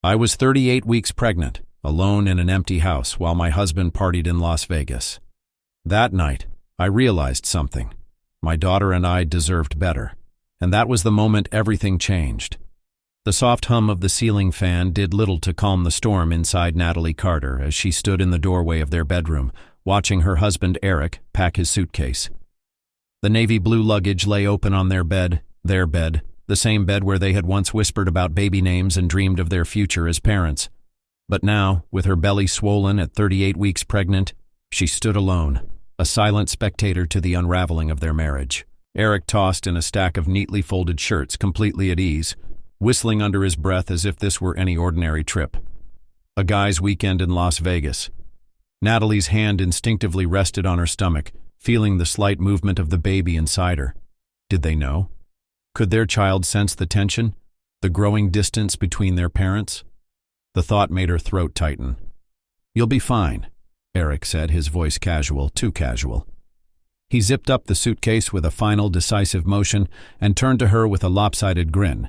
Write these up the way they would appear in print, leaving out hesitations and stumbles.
I was 38 weeks pregnant, alone in an empty house while my husband partied in Las Vegas. That night, I realized something. My daughter and I deserved better. And that was the moment everything changed. The soft hum of the ceiling fan did little to calm the storm inside Natalie Carter as she stood in the doorway of their bedroom, watching her husband Eric pack his suitcase. The navy blue luggage lay open on their bed, the same bed where they had once whispered about baby names and dreamed of their future as parents. But now, with her belly swollen at 38 weeks pregnant, she stood alone, a silent spectator to the unraveling of their marriage. Eric tossed in a stack of neatly folded shirts, completely at ease, whistling under his breath as if this were any ordinary trip. A guy's weekend in Las Vegas. Natalie's hand instinctively rested on her stomach, feeling the slight movement of the baby inside her. Did they know? Could their child sense the tension, the growing distance between their parents? The thought made her throat tighten. "You'll be fine," Eric said, his voice casual, too casual. He zipped up the suitcase with a final decisive motion and turned to her with a lopsided grin,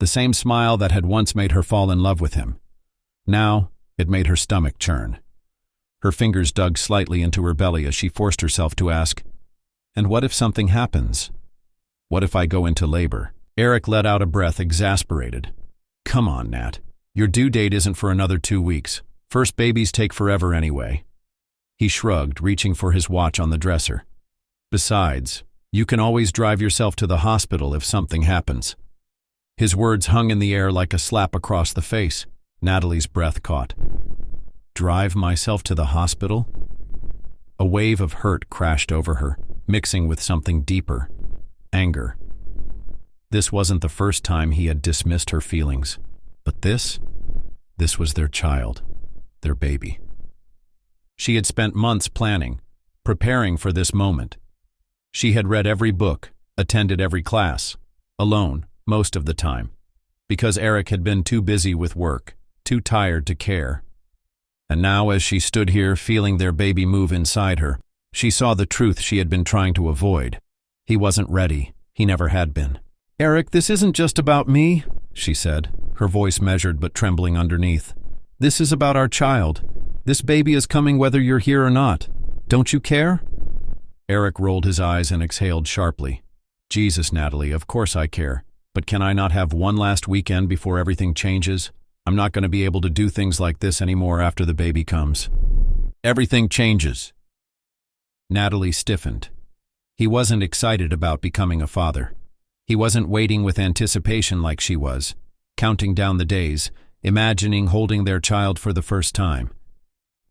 the same smile that had once made her fall in love with him. Now, it made her stomach churn. Her fingers dug slightly into her belly as she forced herself to ask, "And what if something happens? What if I go into labor?" Eric let out a breath, exasperated. "Come on, Nat. Your due date isn't for another 2 weeks. First babies take forever anyway." He shrugged, reaching for his watch on the dresser. "Besides, you can always drive yourself to the hospital if something happens." His words hung in the air like a slap across the face. Natalie's breath caught. Drive myself to the hospital? A wave of hurt crashed over her, mixing with something deeper. Anger. This wasn't the first time he had dismissed her feelings. But this was their child, their baby. She had spent months planning, preparing for this moment. She had read every book, attended every class, alone, most of the time, because Eric had been too busy with work, too tired to care. And now, as she stood here feeling their baby move inside her, she saw the truth she had been trying to avoid. He wasn't ready. He never had been. "Eric, this isn't just about me," she said, her voice measured but trembling underneath. "This is about our child. This baby is coming whether you're here or not. Don't you care?" Eric rolled his eyes and exhaled sharply. "Jesus, Natalie, of course I care. But can I not have one last weekend before everything changes? I'm not going to be able to do things like this anymore after the baby comes." "Everything changes." Natalie stiffened. He wasn't excited about becoming a father. He wasn't waiting with anticipation like she was, counting down the days, imagining holding their child for the first time.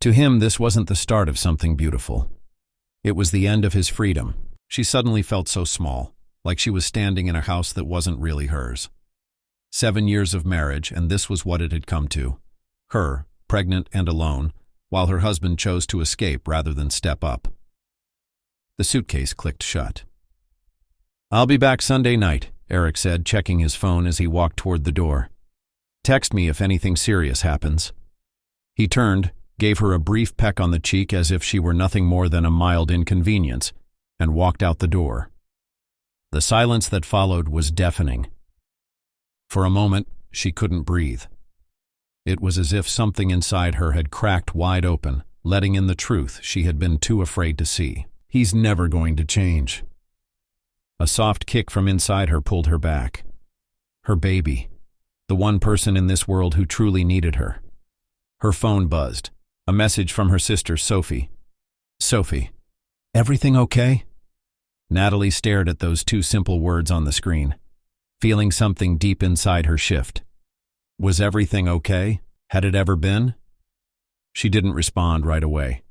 To him, this wasn't the start of something beautiful. It was the end of his freedom. She suddenly felt so small, like she was standing in a house that wasn't really hers. 7 years of marriage, and this was what it had come to. Her, pregnant and alone, while her husband chose to escape rather than step up. The suitcase clicked shut. "I'll be back Sunday night," Eric said, checking his phone as he walked toward the door. "Text me if anything serious happens." He turned, gave her a brief peck on the cheek as if she were nothing more than a mild inconvenience, and walked out the door. The silence that followed was deafening. For a moment, she couldn't breathe. It was as if something inside her had cracked wide open, letting in the truth she had been too afraid to see. He's never going to change. A soft kick from inside her pulled her back. Her baby. The one person in this world who truly needed her. Her phone buzzed. A message from her sister, Sophie. "Sophie, everything okay?" Natalie stared at those 2 simple words on the screen, feeling something deep inside her shift. Was everything okay? Had it ever been? She didn't respond right away.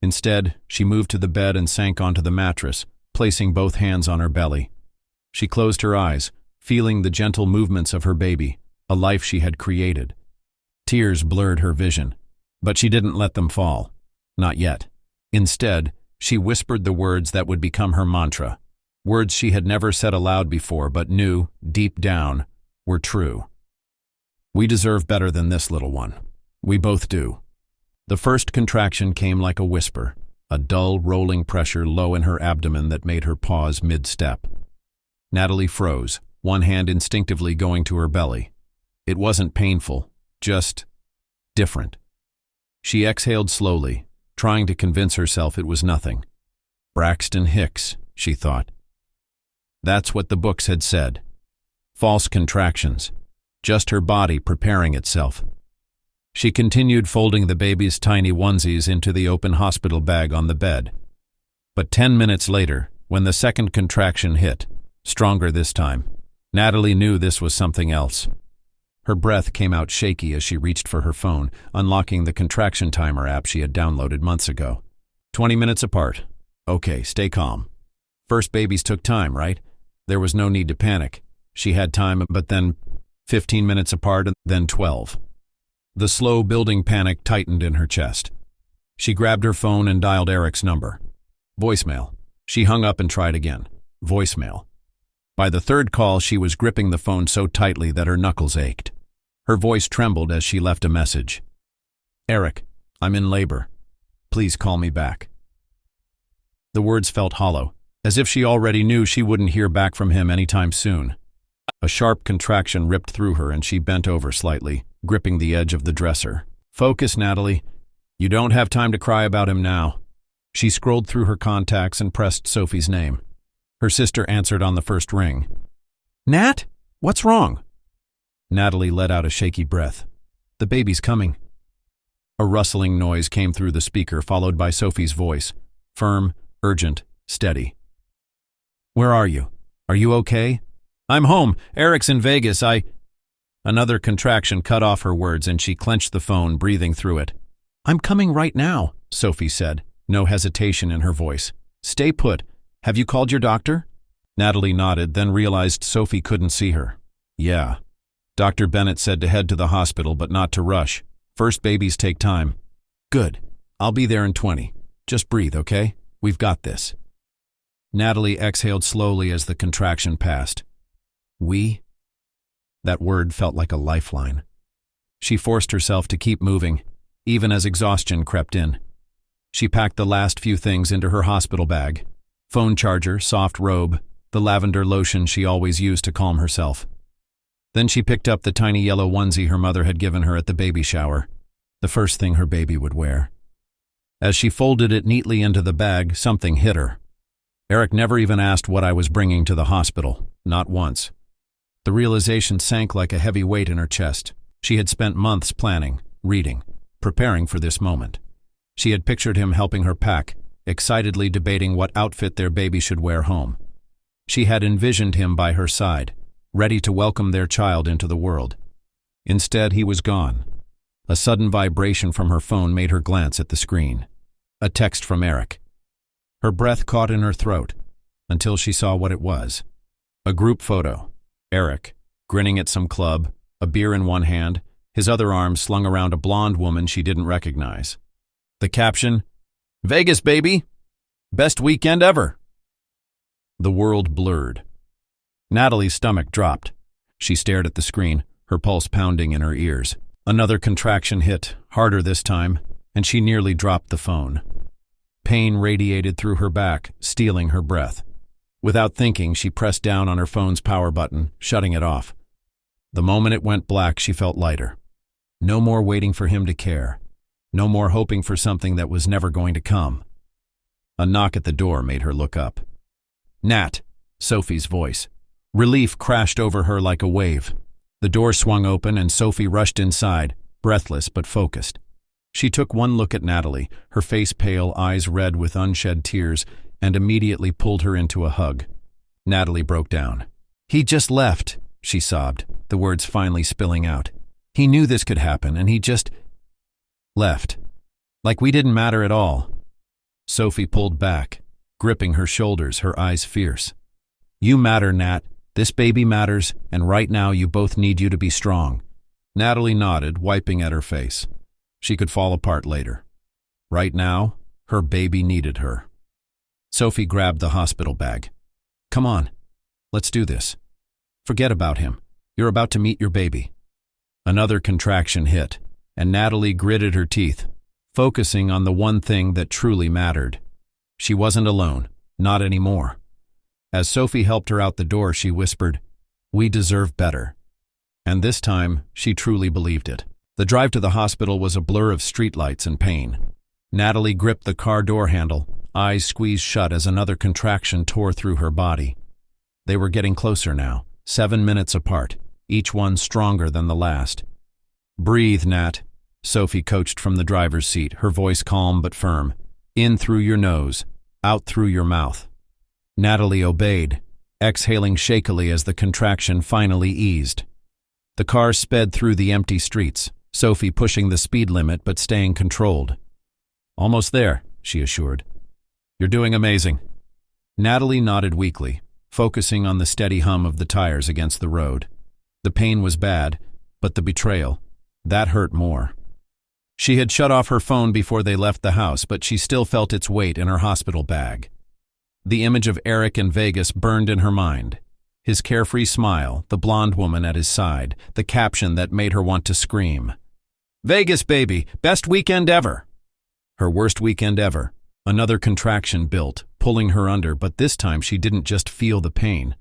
Instead, she moved to the bed and sank onto the mattress, placing both hands on her belly. She closed her eyes, feeling the gentle movements of her baby, a life she had created. Tears blurred her vision, but she didn't let them fall. Not yet. Instead, she whispered the words that would become her mantra, words she had never said aloud before but knew, deep down, were true. "We deserve better than this, little one. We both do." The first contraction came like a whisper, a dull, rolling pressure low in her abdomen that made her pause mid-step. Natalie froze, one hand instinctively going to her belly. It wasn't painful, Just different. She exhaled slowly, trying to convince herself it was nothing. Braxton Hicks, she thought. That's what the books had said. False contractions. Just her body preparing itself. She continued folding the baby's tiny onesies into the open hospital bag on the bed. But 10 minutes later, when the second contraction hit, stronger this time, Natalie knew this was something else. Her breath came out shaky as she reached for her phone, unlocking the contraction timer app she had downloaded months ago. 20 minutes apart. Okay, stay calm. First babies took time, right? There was no need to panic. She had time, but then 15 minutes apart and then 12. The slow building panic tightened in her chest. She grabbed her phone and dialed Eric's number. Voicemail. She hung up and tried again. Voicemail. By the third call, she was gripping the phone so tightly that her knuckles ached. Her voice trembled as she left a message. Eric, I'm in labor. Please call me back. The words felt hollow, as if she already knew she wouldn't hear back from him anytime soon. A sharp contraction ripped through her and she bent over slightly, gripping the edge of the dresser. Focus, Natalie. You don't have time to cry about him now. She scrolled through her contacts and pressed Sophie's name. Her sister answered on the first ring. Nat? What's wrong? Natalie let out a shaky breath. The baby's coming. A rustling noise came through the speaker, followed by Sophie's voice. Firm, urgent, steady. Where are you? Are you okay? I'm home. Eric's in Vegas. Another contraction cut off her words and she clenched the phone, breathing through it. I'm coming right now, Sophie said, no hesitation in her voice. Stay put. Have you called your doctor? Natalie nodded, then realized Sophie couldn't see her. Yeah. Dr. Bennett said to head to the hospital, but not to rush. First babies take time. Good. I'll be there in 20. Just breathe, okay? We've got this. Natalie exhaled slowly as the contraction passed. We? That word felt like a lifeline. She forced herself to keep moving, even as exhaustion crept in. She packed the last few things into her hospital bag. Phone charger, soft robe, the lavender lotion she always used to calm herself. Then she picked up the tiny yellow onesie her mother had given her at the baby shower, the first thing her baby would wear. As she folded it neatly into the bag, something hit her. Eric never even asked what I was bringing to the hospital, not once. The realization sank like a heavy weight in her chest. She had spent months planning, reading, preparing for this moment. She had pictured him helping her pack, excitedly debating what outfit their baby should wear home. She had envisioned him by her side, ready to welcome their child into the world. Instead, he was gone. A sudden vibration from her phone made her glance at the screen. A text from Eric. Her breath caught in her throat, until she saw what it was. A group photo. Eric, grinning at some club, a beer in one hand, his other arm slung around a blonde woman she didn't recognize. The caption, Vegas, baby! Best weekend ever! The world blurred. Natalie's stomach dropped. She stared at the screen, her pulse pounding in her ears. Another contraction hit, harder this time, and she nearly dropped the phone. Pain radiated through her back, stealing her breath. Without thinking, she pressed down on her phone's power button, shutting it off. The moment it went black, she felt lighter. No more waiting for him to care. No more hoping for something that was never going to come. A knock at the door made her look up. Nat, Sophie's voice. Relief crashed over her like a wave. The door swung open and Sophie rushed inside, breathless but focused. She took one look at Natalie, her face pale, eyes red with unshed tears, and immediately pulled her into a hug. Natalie broke down. He just left, she sobbed, the words finally spilling out. He knew this could happen, and he just left. Like we didn't matter at all. Sophie pulled back, gripping her shoulders, her eyes fierce. You matter, Nat. This baby matters, and right now you both need you to be strong. Natalie nodded, wiping at her face. She could fall apart later. Right now, her baby needed her. Sophie grabbed the hospital bag. Come on, let's do this. Forget about him. You're about to meet your baby. Another contraction hit, and Natalie gritted her teeth, focusing on the one thing that truly mattered. She wasn't alone, not anymore. As Sophie helped her out the door, she whispered, "We deserve better." And this time, she truly believed it. The drive to the hospital was a blur of streetlights and pain. Natalie gripped the car door handle, eyes squeezed shut as another contraction tore through her body. They were getting closer now, 7 minutes apart, each one stronger than the last. "Breathe, Nat," Sophie coached from the driver's seat, her voice calm but firm. "In through your nose, out through your mouth." Natalie obeyed, exhaling shakily as the contraction finally eased. The car sped through the empty streets, Sophie pushing the speed limit but staying controlled. "Almost there," she assured. "You're doing amazing." Natalie nodded weakly, focusing on the steady hum of the tires against the road. The pain was bad, but the betrayal, that hurt more. She had shut off her phone before they left the house, but she still felt its weight in her hospital bag. The image of Eric in Vegas burned in her mind. His carefree smile, the blonde woman at his side, the caption that made her want to scream. "Vegas, baby, best weekend ever!" Her worst weekend ever. Another contraction built, pulling her under, but this time she didn't just feel the pain.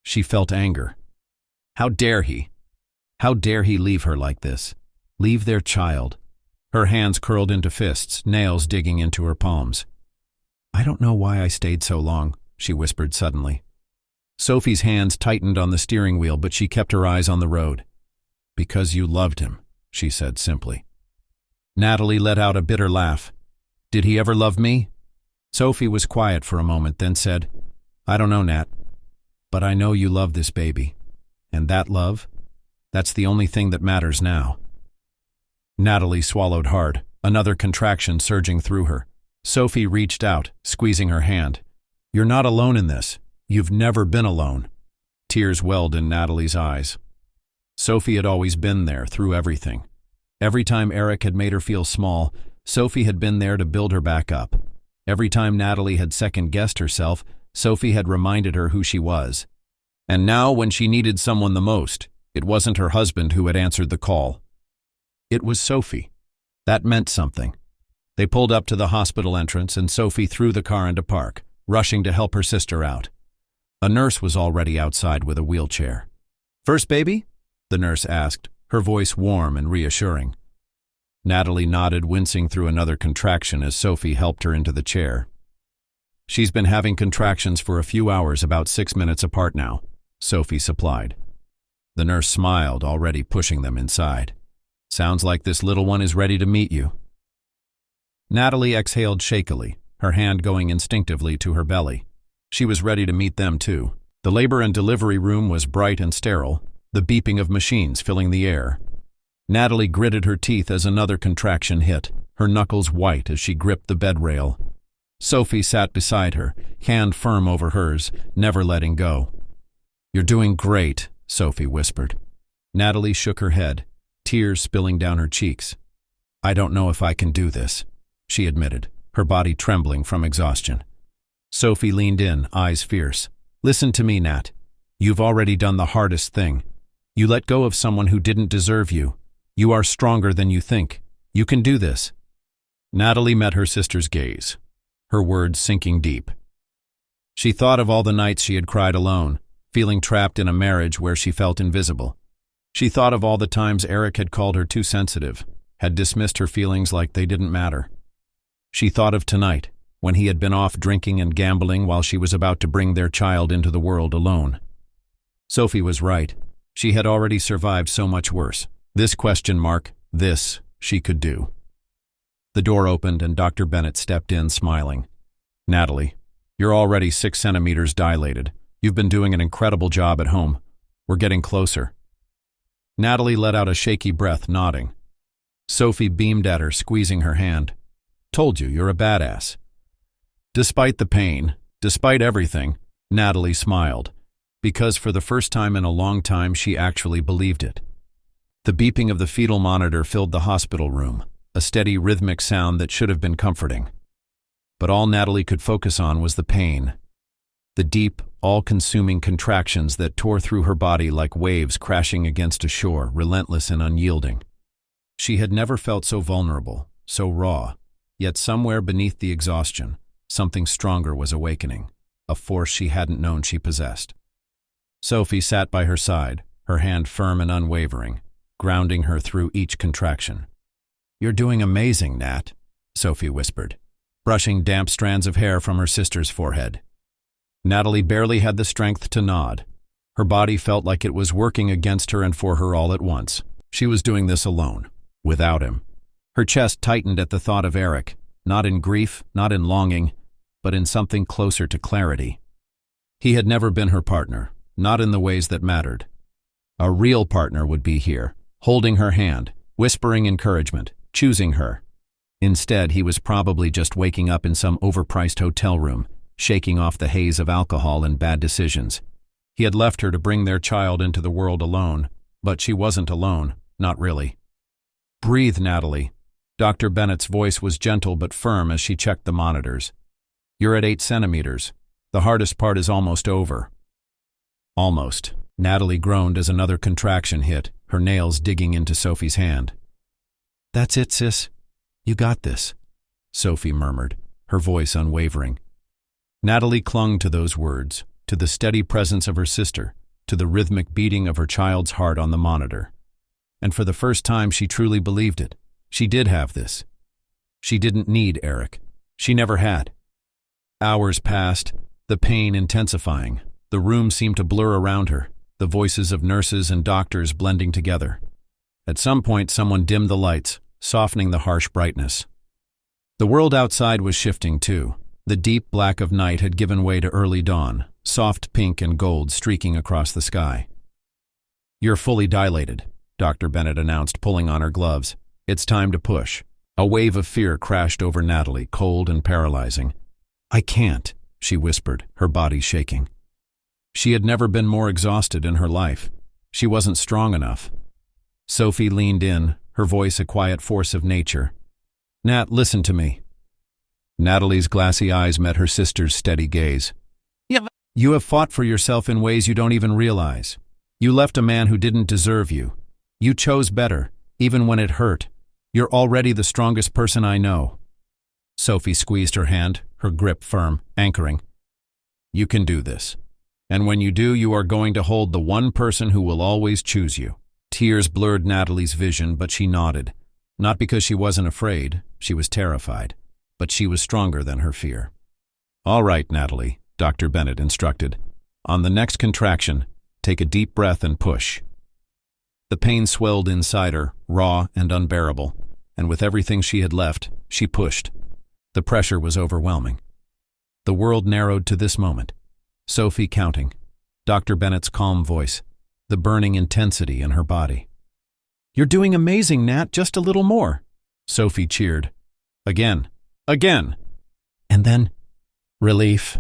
She felt anger. How dare he? How dare he leave her like this? Leave their child. Her hands curled into fists, nails digging into her palms. "I don't know why I stayed so long," she whispered suddenly. Sophie's hands tightened on the steering wheel, but she kept her eyes on the road. "Because you loved him," she said simply. Natalie let out a bitter laugh. "Did he ever love me?" Sophie was quiet for a moment, then said, "I don't know, Nat. But I know you love this baby. And that love? That's the only thing that matters now." Natalie swallowed hard, another contraction surging through her. Sophie reached out, squeezing her hand. "You're not alone in this. You've never been alone." Tears welled in Natalie's eyes. Sophie had always been there through everything. Every time Eric had made her feel small, Sophie had been there to build her back up. Every time Natalie had second-guessed herself, Sophie had reminded her who she was. And now, when she needed someone the most, it wasn't her husband who had answered the call. It was Sophie. That meant something. They pulled up to the hospital entrance, and Sophie threw the car into park, rushing to help her sister out. A nurse was already outside with a wheelchair. "First baby?" the nurse asked, her voice warm and reassuring. Natalie nodded, wincing through another contraction as Sophie helped her into the chair. "She's been having contractions for a few hours, about 6 minutes apart now," Sophie supplied. The nurse smiled, already pushing them inside. "Sounds like this little one is ready to meet you." Natalie exhaled shakily, her hand going instinctively to her belly. She was ready to meet them too. The labor and delivery room was bright and sterile, the beeping of machines filling the air. Natalie gritted her teeth as another contraction hit, her knuckles white as she gripped the bed rail. Sophie sat beside her, hand firm over hers, never letting go. "You're doing great," Sophie whispered. Natalie shook her head, tears spilling down her cheeks. "I don't know if I can do this," she admitted, her body trembling from exhaustion. Sophie leaned in, eyes fierce. "Listen to me, Nat. You've already done the hardest thing. You let go of someone who didn't deserve you. You are stronger than you think. You can do this." Natalie met her sister's gaze, her words sinking deep. She thought of all the nights she had cried alone, feeling trapped in a marriage where she felt invisible. She thought of all the times Eric had called her too sensitive, had dismissed her feelings like they didn't matter. She thought of tonight, when he had been off drinking and gambling while she was about to bring their child into the world alone. Sophie was right. She had already survived so much worse. This ? This she could do. The door opened and Dr. Bennett stepped in, smiling. "Natalie, you're already 6 centimeters dilated. You've been doing an incredible job at home. We're getting closer." Natalie let out a shaky breath, nodding. Sophie beamed at her, squeezing her hand. "Told you, you're a badass." Despite the pain, despite everything, Natalie smiled, because for the first time in a long time she actually believed it. The beeping of the fetal monitor filled the hospital room, a steady rhythmic sound that should have been comforting. But all Natalie could focus on was the pain, the deep, all-consuming contractions that tore through her body like waves crashing against a shore, relentless and unyielding. She had never felt so vulnerable, so raw, yet somewhere beneath the exhaustion, something stronger was awakening, a force she hadn't known she possessed. Sophie sat by her side, her hand firm and unwavering. grounding her through each contraction. "You're doing amazing, Nat," Sophie whispered, brushing damp strands of hair from her sister's forehead. Natalie barely had the strength to nod. Her body felt like it was working against her and for her all at once. She was doing this alone, without him. Her chest tightened at the thought of Eric, not in grief, not in longing, but in something closer to clarity. He had never been her partner, not in the ways that mattered. A real partner would be here, holding her hand, whispering encouragement, choosing her. Instead, he was probably just waking up in some overpriced hotel room, shaking off the haze of alcohol and bad decisions. He had left her to bring their child into the world alone, but she wasn't alone, not really. "Breathe, Natalie." Dr. Bennett's voice was gentle but firm as she checked the monitors. "You're at 8 centimeters. The hardest part is almost over." "Almost." Natalie groaned as another contraction hit, her nails digging into Sophie's hand. "That's it, sis. You got this," Sophie murmured, her voice unwavering. Natalie clung to those words, to the steady presence of her sister, to the rhythmic beating of her child's heart on the monitor. And for the first time she truly believed it. She did have this. She didn't need Eric. She never had. Hours passed, the pain intensifying. The room seemed to blur around her, the voices of nurses and doctors blending together. At some point, someone dimmed the lights, softening the harsh brightness. The world outside was shifting too. The deep black of night had given way to early dawn, soft pink and gold streaking across the sky. "You're fully dilated," Dr. Bennett announced, pulling on her gloves. "It's time to push." A wave of fear crashed over Natalie, cold and paralyzing. "I can't," she whispered, her body shaking. She had never been more exhausted in her life. She wasn't strong enough. Sophie leaned in, her voice a quiet force of nature. "Nat, listen to me." Natalie's glassy eyes met her sister's steady gaze. "You have fought for yourself in ways you don't even realize. You left a man who didn't deserve you. You chose better, even when it hurt. You're already the strongest person I know." Sophie squeezed her hand, her grip firm, anchoring. "You can do this. And when you do, you are going to hold the one person who will always choose you." Tears blurred Natalie's vision, but she nodded. Not because she wasn't afraid, she was terrified, but she was stronger than her fear. "All right, Natalie," Dr. Bennett instructed. "On the next contraction, take a deep breath and push." The pain swelled inside her, raw and unbearable, and with everything she had left, she pushed. The pressure was overwhelming. The world narrowed to this moment. Sophie counting, Dr. Bennett's calm voice, the burning intensity in her body. "You're doing amazing, Nat, just a little more," Sophie cheered. "Again. Again!" And then, relief.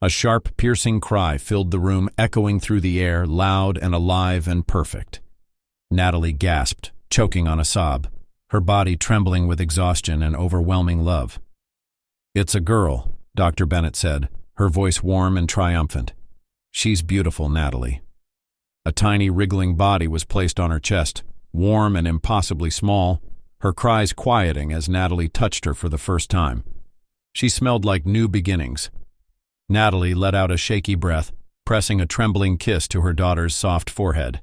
A sharp, piercing cry filled the room, echoing through the air, loud and alive and perfect. Natalie gasped, choking on a sob, her body trembling with exhaustion and overwhelming love. "It's a girl," Dr. Bennett said, her voice warm and triumphant. "She's beautiful, Natalie." A tiny, wriggling body was placed on her chest, warm and impossibly small, her cries quieting as Natalie touched her for the first time. She smelled like new beginnings. Natalie let out a shaky breath, pressing a trembling kiss to her daughter's soft forehead.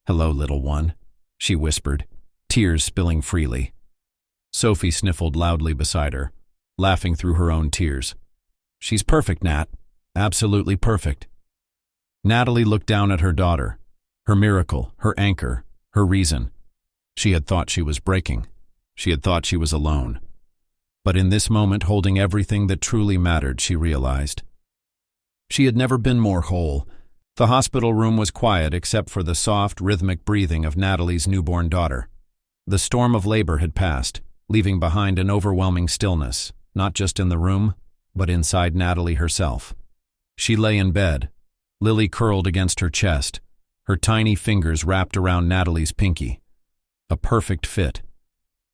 "Hello, little one," she whispered, tears spilling freely. Sophie sniffled loudly beside her, laughing through her own tears. "She's perfect, Nat. Absolutely perfect." Natalie looked down at her daughter, her miracle, her anchor, her reason. She had thought she was breaking. She had thought she was alone. But in this moment, holding everything that truly mattered, she realized. She had never been more whole. The hospital room was quiet except for the soft, rhythmic breathing of Natalie's newborn daughter. The storm of labor had passed, leaving behind an overwhelming stillness, not just in the room, but inside Natalie herself. She lay in bed, Lily curled against her chest, her tiny fingers wrapped around Natalie's pinky. A perfect fit.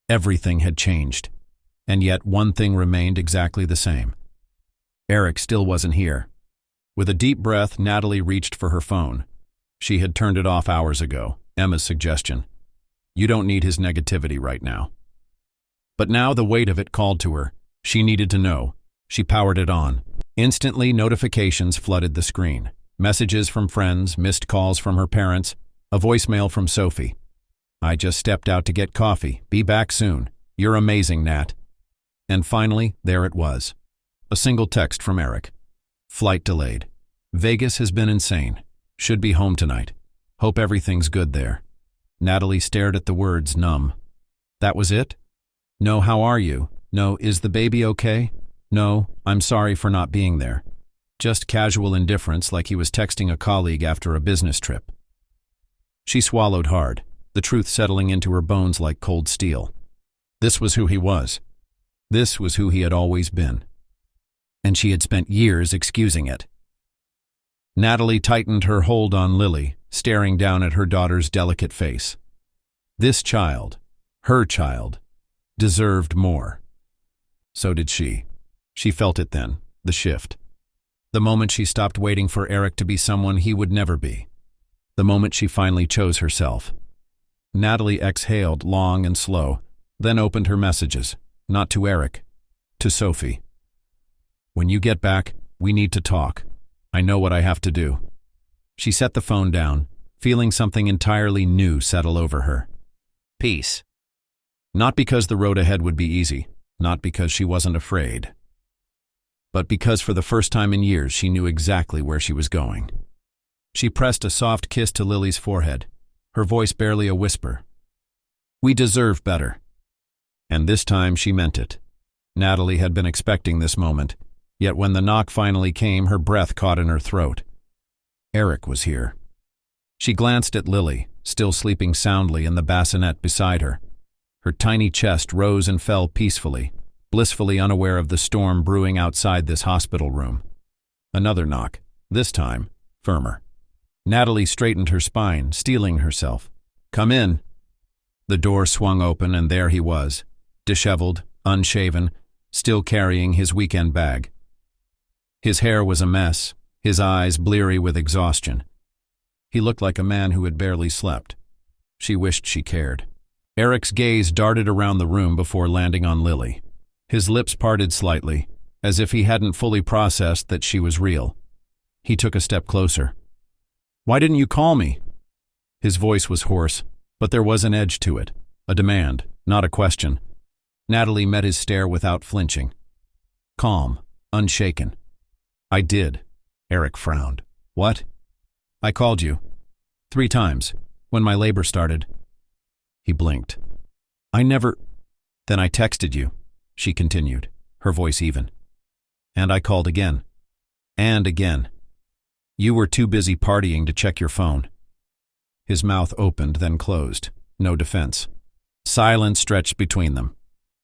Everything had changed, and yet one thing remained exactly the same. Eric still wasn't here. With a deep breath, Natalie reached for her phone. She had turned it off hours ago, Emma's suggestion. You don't need his negativity right now. But now the weight of it called to her. She needed to know. She powered it on. Instantly, notifications flooded the screen. Messages from friends, missed calls from her parents, a voicemail from Sophie. I just stepped out to get coffee. Be back soon. You're amazing, Nat. And finally, there it was. A single text from Eric. Flight delayed. Vegas has been insane. Should be home tonight. Hope everything's good there. Natalie stared at the words, numb. That was it? No, how are you? No, is the baby okay? No, I'm sorry for not being there. Just casual indifference, like he was texting a colleague after a business trip. She swallowed hard, the truth settling into her bones like cold steel. This was who he was. This was who he had always been. And she had spent years excusing it. Natalie tightened her hold on Lily, staring down at her daughter's delicate face. This child, her child, deserved more. So did she. She felt it then, the shift. The moment she stopped waiting for Eric to be someone he would never be. The moment she finally chose herself. Natalie exhaled long and slow, then opened her messages, not to Eric, to Sophie. When you get back, we need to talk. I know what I have to do. She set the phone down, feeling something entirely new settle over her. Peace. Not because the road ahead would be easy, not because she wasn't afraid, but because for the first time in years she knew exactly where she was going. She pressed a soft kiss to Lily's forehead, her voice barely a whisper. We deserve better. And this time she meant it. Natalie had been expecting this moment, yet when the knock finally came, her breath caught in her throat. Eric was here. She glanced at Lily, still sleeping soundly in the bassinet beside her. Her tiny chest rose and fell peacefully, blissfully unaware of the storm brewing outside this hospital room. Another knock, this time firmer. Natalie straightened her spine, steeling herself. Come in. The door swung open and there he was, disheveled, unshaven, still carrying his weekend bag. His hair was a mess, his eyes bleary with exhaustion. He looked like a man who had barely slept. She wished she cared. Eric's gaze darted around the room before landing on Lily. His lips parted slightly, as if he hadn't fully processed that she was real. He took a step closer. Why didn't you call me? His voice was hoarse, but there was an edge to it, a demand, not a question. Natalie met his stare without flinching. Calm, unshaken. I did. Eric frowned. What? I called you. 3 times, when my labor started. He blinked. I never... Then I texted you, she continued, her voice even. And I called again. And again. You were too busy partying to check your phone. His mouth opened, then closed. No defense. Silence stretched between them.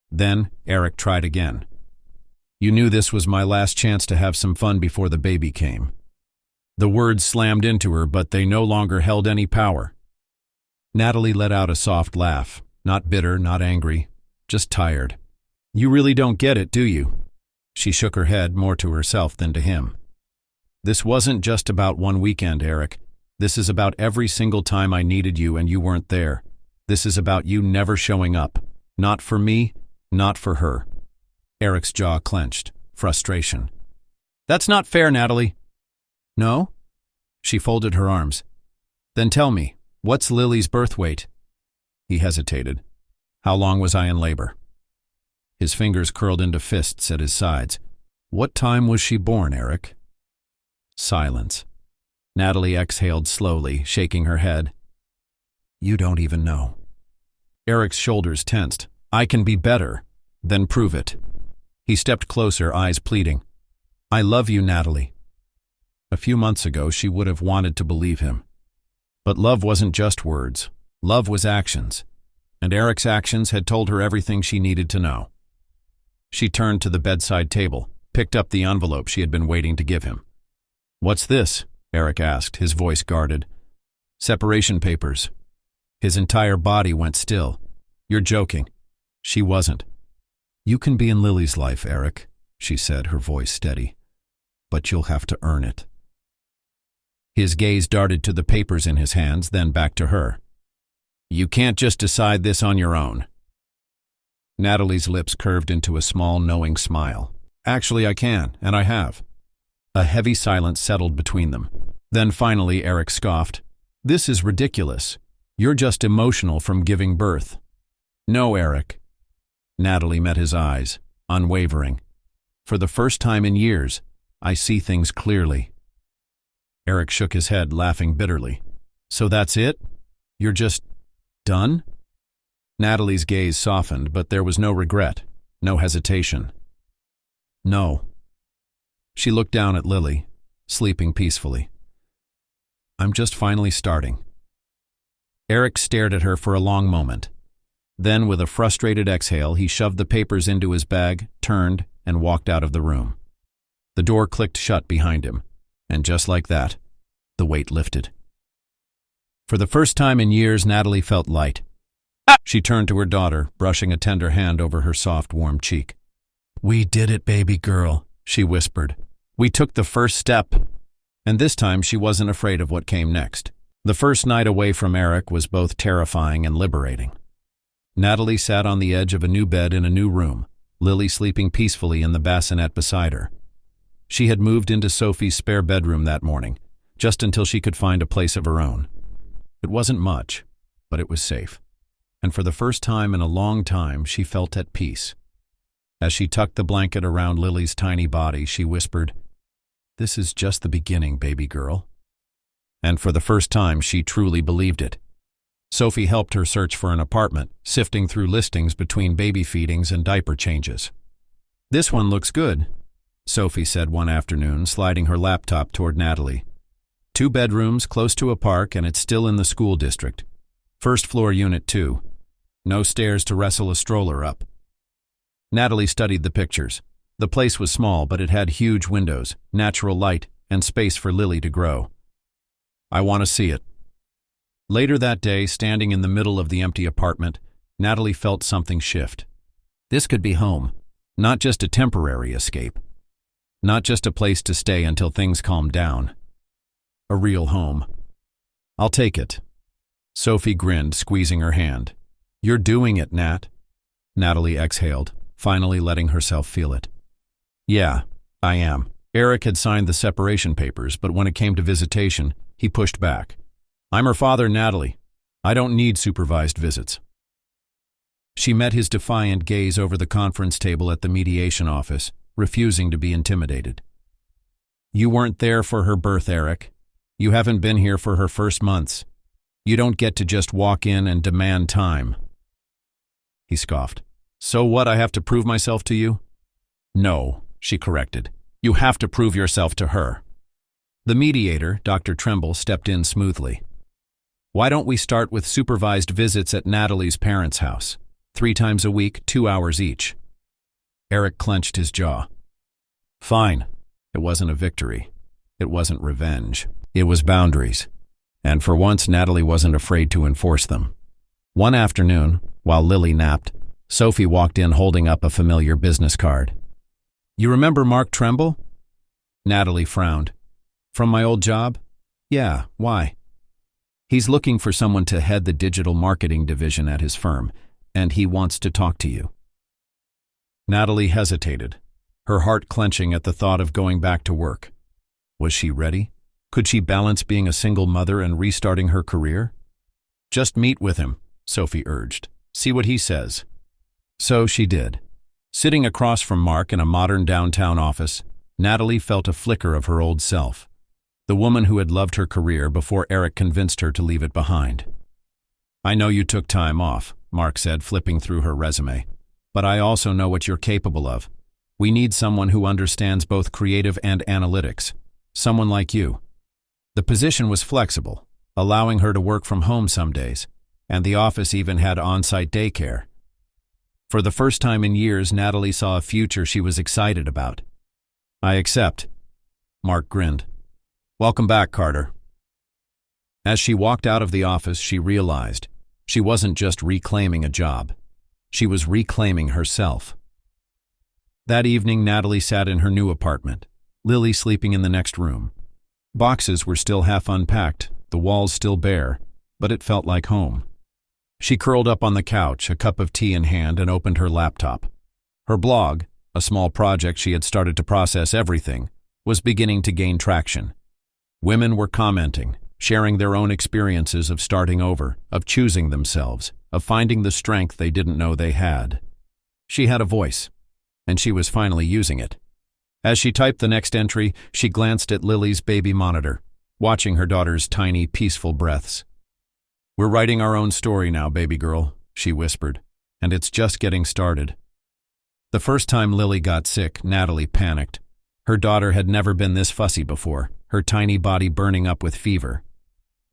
Then Eric tried again. You knew this was my last chance to have some fun before the baby came. The words slammed into her, but they no longer held any power. Natalie let out a soft laugh, not bitter, not angry, just tired. You really don't get it, do you? She shook her head, more to herself than to him. This wasn't just about one weekend, Eric. This is about every single time I needed you and you weren't there. This is about you never showing up. Not for me, not for her. Eric's jaw clenched, frustration. That's not fair, Natalie. No? She folded her arms. Then tell me, what's Lily's birth weight? He hesitated. How long was I in labor? His fingers curled into fists at his sides. What time was she born, Eric? Silence. Natalie exhaled slowly, shaking her head. You don't even know. Eric's shoulders tensed. I can be better. Then prove it. He stepped closer, eyes pleading. I love you, Natalie. A few months ago, she would have wanted to believe him. But love wasn't just words. Love was actions. And Eric's actions had told her everything she needed to know. She turned to the bedside table, picked up the envelope she had been waiting to give him. What's this? Eric asked, his voice guarded. Separation papers. His entire body went still. You're joking. She wasn't. You can be in Lily's life, Eric, she said, her voice steady. But you'll have to earn it. His gaze darted to the papers in his hands, then back to her. You can't just decide this on your own. Natalie's lips curved into a small, knowing smile. Actually, I can, and I have. A heavy silence settled between them. Then finally Eric scoffed. This is ridiculous. You're just emotional from giving birth. No, Eric. Natalie met his eyes, unwavering. For the first time in years, I see things clearly. Eric shook his head, laughing bitterly. So that's it? You're just done? Natalie's gaze softened, but there was no regret, no hesitation. No. She looked down at Lily, sleeping peacefully. I'm just finally starting. Eric stared at her for a long moment. Then, with a frustrated exhale, he shoved the papers into his bag, turned, and walked out of the room. The door clicked shut behind him, and just like that, the weight lifted. For the first time in years, Natalie felt light. She turned to her daughter, brushing a tender hand over her soft, warm cheek. We did it, baby girl, she whispered. We took the first step. And this time she wasn't afraid of what came next. The first night away from Eric was both terrifying and liberating. Natalie sat on the edge of a new bed in a new room, Lily sleeping peacefully in the bassinet beside her. She had moved into Sophie's spare bedroom that morning, just until she could find a place of her own. It wasn't much, but it was safe. And for the first time in a long time, she felt at peace. As she tucked the blanket around Lily's tiny body, she whispered, "This is just the beginning, baby girl." And for the first time, she truly believed it. Sophie helped her search for an apartment, sifting through listings between baby feedings and diaper changes. This one looks good, Sophie said one afternoon, sliding her laptop toward Natalie. 2 bedrooms, close to a park, and it's still in the school district. First floor, unit 2. No stairs to wrestle a stroller up. Natalie studied the pictures. The place was small, but it had huge windows, natural light, and space for Lily to grow. I want to see it. Later that day, standing in the middle of the empty apartment, Natalie felt something shift. This could be home, not just a temporary escape. Not just a place to stay until things calmed down. A real home. I'll take it. Sophie grinned, squeezing her hand. You're doing it, Nat. Natalie exhaled, finally letting herself feel it. Yeah, I am. Eric had signed the separation papers, but when it came to visitation, he pushed back. I'm her father, Natalie. I don't need supervised visits. She met his defiant gaze over the conference table at the mediation office, refusing to be intimidated. You weren't there for her birth, Eric. You haven't been here for her first months. You don't get to just walk in and demand time. He scoffed. So what, I have to prove myself to you? No, she corrected. You have to prove yourself to her. The mediator, Dr. Tremble, stepped in smoothly. Why don't we start with supervised visits at Natalie's parents' house? 3 times a week, 2 hours each. Eric clenched his jaw. Fine. It wasn't a victory. It wasn't revenge. It was boundaries. And for once, Natalie wasn't afraid to enforce them. One afternoon, while Lily napped, Sophie walked in holding up a familiar business card. You remember Mark Tremble? Natalie frowned. From my old job? Yeah, why? He's looking for someone to head the digital marketing division at his firm, and he wants to talk to you. Natalie hesitated, her heart clenching at the thought of going back to work. Was she ready? Could she balance being a single mother and restarting her career? Just meet with him, Sophie urged. See what he says. So she did. Sitting across from Mark in a modern downtown office, Natalie felt a flicker of her old self, the woman who had loved her career before Eric convinced her to leave it behind. I know you took time off, Mark said, flipping through her resume. But I also know what you're capable of. We need someone who understands both creative and analytics. Someone like you. The position was flexible, allowing her to work from home some days, and the office even had on-site daycare. For the first time in years, Natalie saw a future she was excited about. I accept. Mark grinned. Welcome back, Carter. As she walked out of the office, she realized she wasn't just reclaiming a job. She was reclaiming herself. That evening, Natalie sat in her new apartment, Lily sleeping in the next room. Boxes were still half unpacked, the walls still bare, but it felt like home. She curled up on the couch, a cup of tea in hand, and opened her laptop. Her blog, a small project she had started to process everything, was beginning to gain traction. Women were commenting, sharing their own experiences of starting over, of choosing themselves, of finding the strength they didn't know they had. She had a voice, and she was finally using it. As she typed the next entry, she glanced at Lily's baby monitor, watching her daughter's tiny, peaceful breaths. "We're writing our own story now, baby girl," she whispered, "and it's just getting started." The first time Lily got sick, Natalie panicked. Her daughter had never been this fussy before, her tiny body burning up with fever.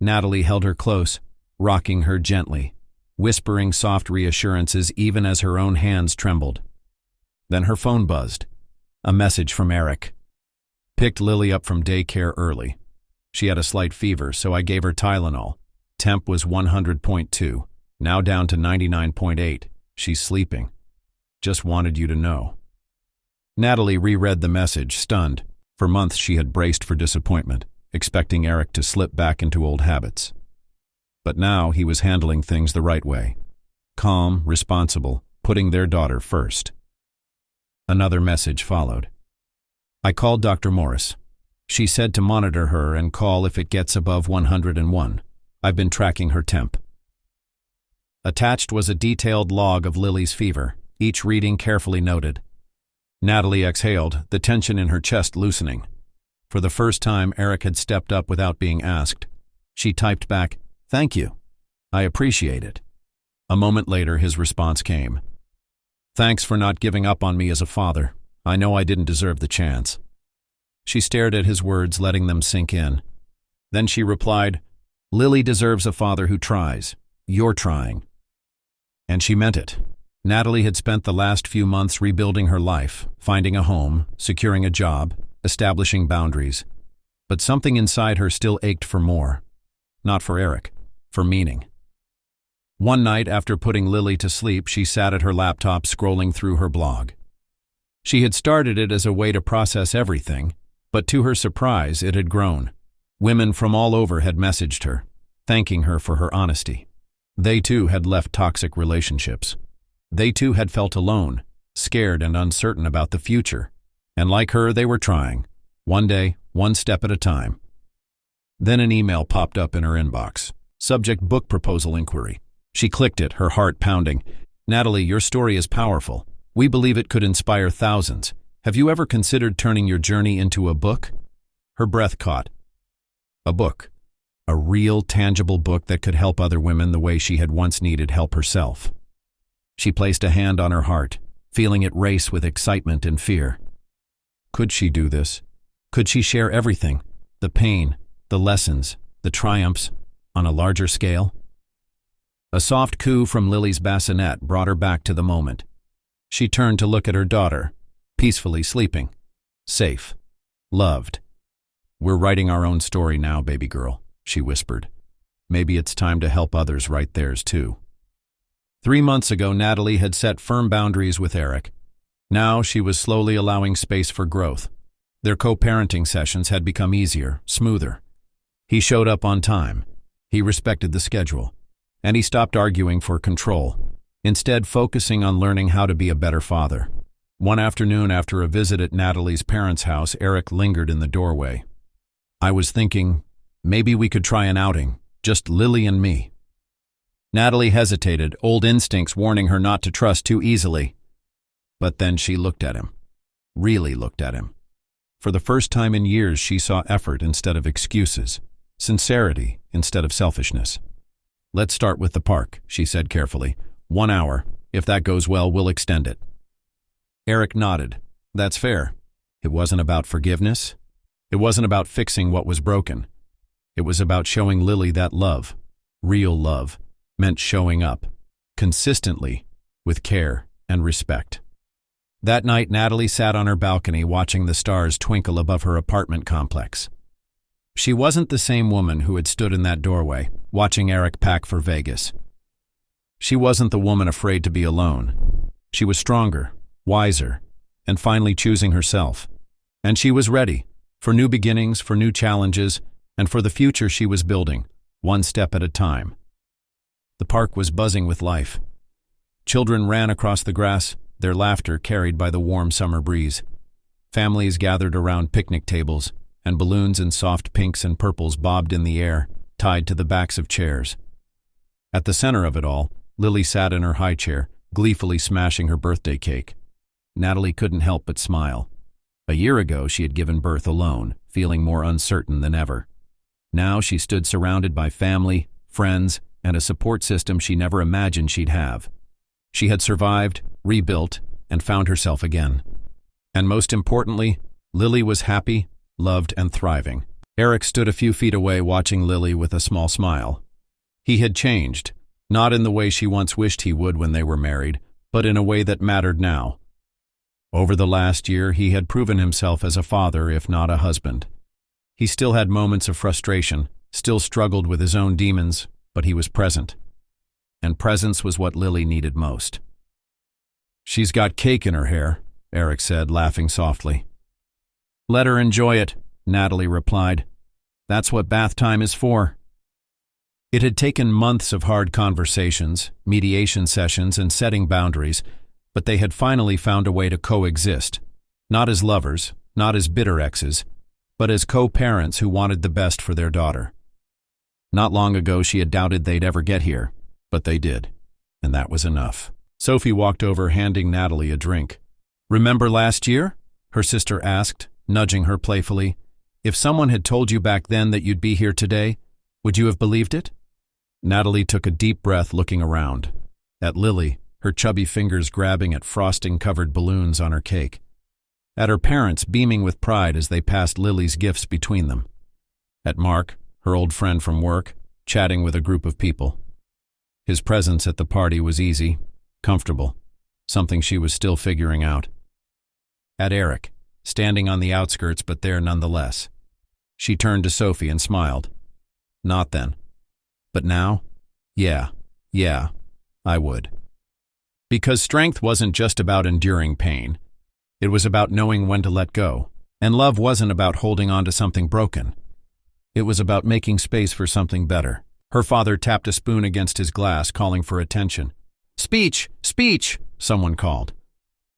Natalie held her close, rocking her gently, whispering soft reassurances even as her own hands trembled. Then her phone buzzed. A message from Eric. "Picked Lily up from daycare early. She had a slight fever, so I gave her Tylenol. Temp was 100.2, now down to 99.8. She's sleeping. Just wanted you to know." Natalie reread the message, stunned. For months she had braced for disappointment, expecting Eric to slip back into old habits. But now he was handling things the right way. Calm, responsible, putting their daughter first. Another message followed. "I called Dr. Morris. She said to monitor her and call if it gets above 101. I've been tracking her temp." Attached was a detailed log of Lily's fever, each reading carefully noted. Natalie exhaled, the tension in her chest loosening. For the first time, Eric had stepped up without being asked. She typed back, "Thank you. I appreciate it." A moment later, his response came. "Thanks for not giving up on me as a father. I know I didn't deserve the chance." She stared at his words, letting them sink in. Then she replied, "Lily deserves a father who tries. You're trying." And she meant it. Natalie had spent the last few months rebuilding her life, finding a home, securing a job, establishing boundaries. But something inside her still ached for more. Not for Eric, for meaning. One night after putting Lily to sleep, she sat at her laptop scrolling through her blog. She had started it as a way to process everything, but to her surprise, it had grown. Women from all over had messaged her, thanking her for her honesty. They too had left toxic relationships. They too had felt alone, scared and uncertain about the future. And like her, they were trying. One day, one step at a time. Then an email popped up in her inbox. Subject: book proposal inquiry. She clicked it, her heart pounding. "Natalie, your story is powerful. We believe it could inspire thousands. Have you ever considered turning your journey into a book?" Her breath caught. A book. A real, tangible book that could help other women the way she had once needed help herself. She placed a hand on her heart, feeling it race with excitement and fear. Could she do this? Could she share everything? The pain, the lessons, the triumphs, on a larger scale? A soft coo from Lily's bassinet brought her back to the moment. She turned to look at her daughter, peacefully sleeping, safe, loved. "We're writing our own story now, baby girl," she whispered. "Maybe it's time to help others write theirs too." 3 months ago, Natalie had set firm boundaries with Eric. Now she was slowly allowing space for growth. Their co-parenting sessions had become easier, smoother. He showed up on time. He respected the schedule. And he stopped arguing for control, instead focusing on learning how to be a better father. One afternoon after a visit at Natalie's parents' house, Eric lingered in the doorway. "I was thinking, maybe we could try an outing, just Lily and me." Natalie hesitated, old instincts warning her not to trust too easily. But then she looked at him. Really looked at him. For the first time in years, she saw effort instead of excuses, sincerity instead of selfishness. "Let's start with the park," she said carefully. 1 hour. If that goes well, we'll extend it." Eric nodded. That's fair. It wasn't about forgiveness. It wasn't about fixing what was broken. It was about showing Lily that love, real love, meant showing up, consistently, with care and respect. That night, Natalie sat on her balcony watching the stars twinkle above her apartment complex. She wasn't the same woman who had stood in that doorway, watching Eric pack for Vegas. She wasn't the woman afraid to be alone. She was stronger, wiser, and finally choosing herself. And she was ready, for new beginnings, for new challenges, and for the future she was building, one step at a time. The park was buzzing with life. Children ran across the grass, their laughter carried by the warm summer breeze. Families gathered around picnic tables, and balloons in soft pinks and purples bobbed in the air, tied to the backs of chairs. At the center of it all, Lily sat in her high chair, gleefully smashing her birthday cake. Natalie couldn't help but smile. A year ago, she had given birth alone, feeling more uncertain than ever. Now she stood surrounded by family, friends, and a support system she never imagined she'd have. She had survived, rebuilt, and found herself again. And most importantly, Lily was happy, loved, and thriving. Eric stood a few feet away watching Lily with a small smile. He had changed, not in the way she once wished he would when they were married, but in a way that mattered now. Over the last year, he had proven himself as a father, if not a husband. He still had moments of frustration, still struggled with his own demons, but he was present. And presence was what Lily needed most. "She's got cake in her hair," Eric said, laughing softly. "Let her enjoy it," Natalie replied. "That's what bath time is for." It had taken months of hard conversations, mediation sessions, and setting boundaries, but they had finally found a way to coexist, not as lovers, not as bitter exes, but as co-parents who wanted the best for their daughter. Not long ago she had doubted they'd ever get here, but they did, and that was enough. Sophie walked over, handing Natalie a drink. "Remember last year?" her sister asked, nudging her playfully. "If someone had told you back then that you'd be here today, would you have believed it?" Natalie took a deep breath, looking around. At Lily, her chubby fingers grabbing at frosting-covered balloons on her cake. At her parents, beaming with pride as they passed Lily's gifts between them. At Mark, her old friend from work, chatting with a group of people. His presence at the party was easy, comfortable, something she was still figuring out. At Eric, standing on the outskirts but there nonetheless. She turned to Sophie and smiled. "Not then. But now? Yeah, I would." Because strength wasn't just about enduring pain. It was about knowing when to let go. And love wasn't about holding on to something broken. It was about making space for something better. Her father tapped a spoon against his glass, calling for attention. "Speech! Speech!" someone called.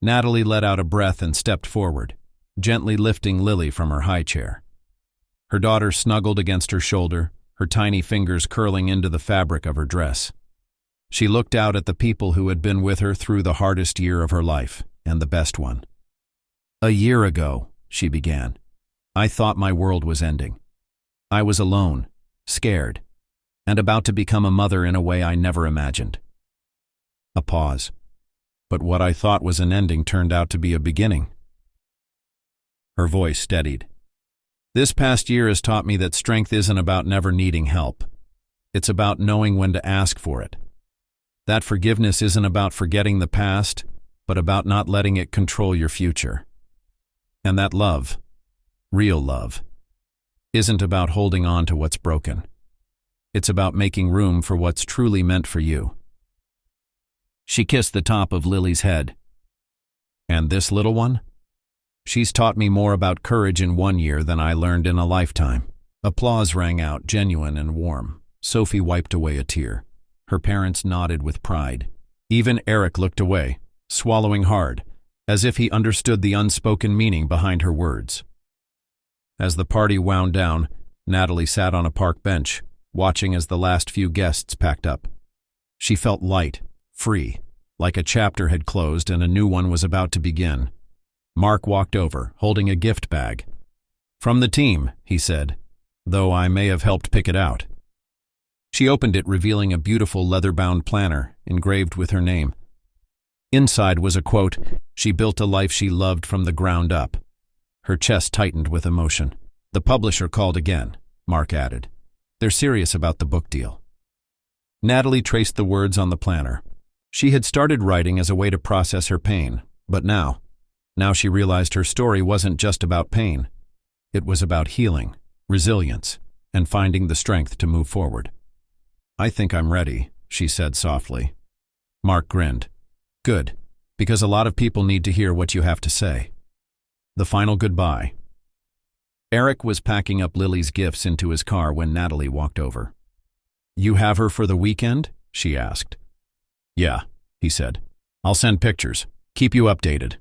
Natalie let out a breath and stepped forward, gently lifting Lily from her high chair. Her daughter snuggled against her shoulder, her tiny fingers curling into the fabric of her dress. She looked out at the people who had been with her through the hardest year of her life, and the best one. "A year ago," she began, "I thought my world was ending. I was alone, scared, and about to become a mother in a way I never imagined." A pause. But what I thought was an ending turned out to be a beginning. Her voice steadied. "This past year has taught me that strength isn't about never needing help. It's about knowing when to ask for it. That forgiveness isn't about forgetting the past, but about not letting it control your future. And that love, real love, isn't about holding on to what's broken. It's about making room for what's truly meant for you." She kissed the top of Lily's head. "And this little one? She's taught me more about courage in 1 year than I learned in a lifetime." Applause rang out, genuine and warm. Sophie wiped away a tear. Her parents nodded with pride. Even Eric looked away, swallowing hard, as if he understood the unspoken meaning behind her words. As the party wound down, Natalie sat on a park bench, watching as the last few guests packed up. She felt light, free, like a chapter had closed and a new one was about to begin. Mark walked over, holding a gift bag. "From the team," he said, "though I may have helped pick it out." She opened it, revealing a beautiful leather-bound planner, engraved with her name. Inside was a quote, "She built a life she loved from the ground up." Her chest tightened with emotion. "The publisher called again," Mark added. "They're serious about the book deal." Natalie traced the words on the planner. She had started writing as a way to process her pain, but now she realized her story wasn't just about pain. It was about healing, resilience, and finding the strength to move forward. "I think I'm ready," she said softly. Mark grinned. "Good, because a lot of people need to hear what you have to say." The final goodbye. Eric was packing up Lily's gifts into his car when Natalie walked over. "You have her for the weekend?" she asked. "Yeah," he said. "I'll send pictures. Keep you updated."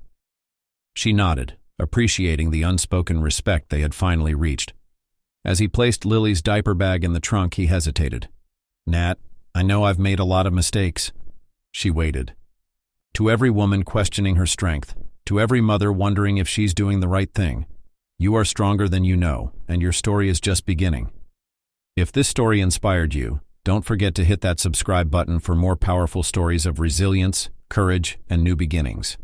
She nodded, appreciating the unspoken respect they had finally reached. As he placed Lily's diaper bag in the trunk, he hesitated. "Nat, I know I've made a lot of mistakes." She waited. To every woman questioning her strength, to every mother wondering if she's doing the right thing, you are stronger than you know, and your story is just beginning. If this story inspired you, don't forget to hit that subscribe button for more powerful stories of resilience, courage, and new beginnings.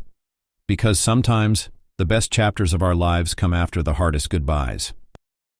Because sometimes, the best chapters of our lives come after the hardest goodbyes.